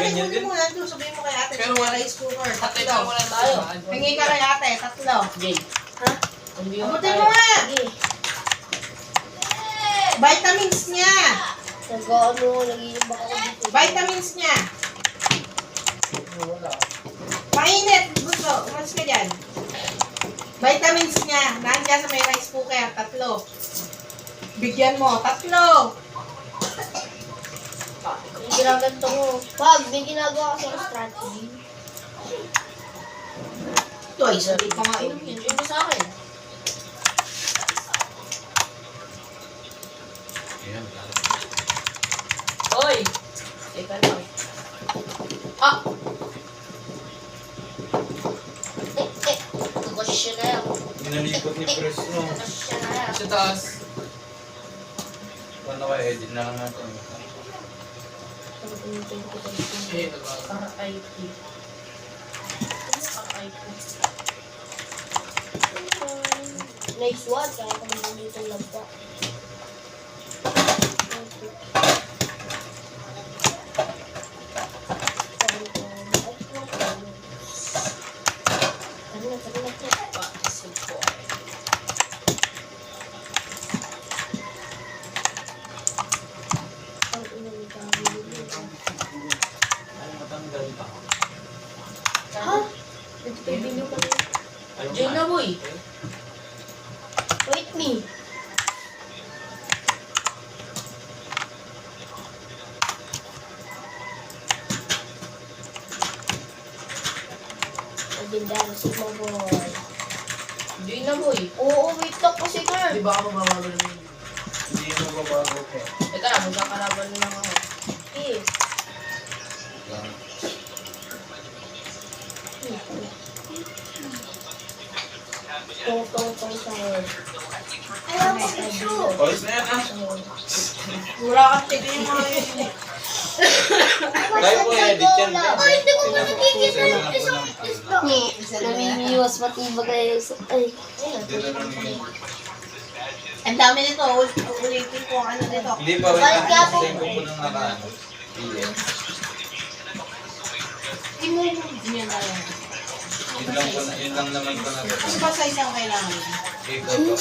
ate, ganyan kunin din. mo nandun. Sabihin mo kay ate. Pero Pero wala- rice cooker. Tatay Tatlo. ka muna tayo. Hingi ka kay ate. Tatlo. Jay. Ha? Hindi ko Abutin mo nga. Sige. Vitamins niya. Nag-ano, nag-iimbak ako dito. Vitamins niya. Wala. Mainit. Gusto. Umalis ka dyan. Vitamins niya. Nandiyan sa may rice cooker. Tatlo. Bigyan mo. Tatlo. Yung ginaganto mo. Pag, may ginagawa kasi ang strategy. Ito ay sabi pa nga inom. Enjoy mo sa akin. Ayan. Hoy! Teka lang. Ah! Nagkasya na yan. Inalikot ni Pres, no? Nagkasya na yan. Sa taas. Paano kaya edit na lang natin? Eh, nagbago. RIP. RIP. Nice one. Kaya kami nandito lang pa. Ay, matanggal pa. Ha? Nagpipili ka na. Ayaw Diyan nga. na, boy. Wait me. Magandang si mo, boy. Diyan na, boy. Oo, wait lang kasi, girl. Di ba ako mababago na yun? Hindi mo babago pa. Teka lang, magkakalaban na lang ako. Eh. Tong sahur. Ayaw mo tissue. Ayos na yan, ah. Wala kang tigil mo yun. Tayo ko edit yan. Ay, hindi ko Pinapupuse makikita lang ako ng Namimiwas pati ba kayo sa... Ay. Ang dami nito. Ulitin ko ang ano nito. Hindi pa, wait Balik ka lang. po. Send ko po ng nakaano. PM. Yun na lang. Yun lang naman pa na. Ano ba sa isang kailangan? Okay, go.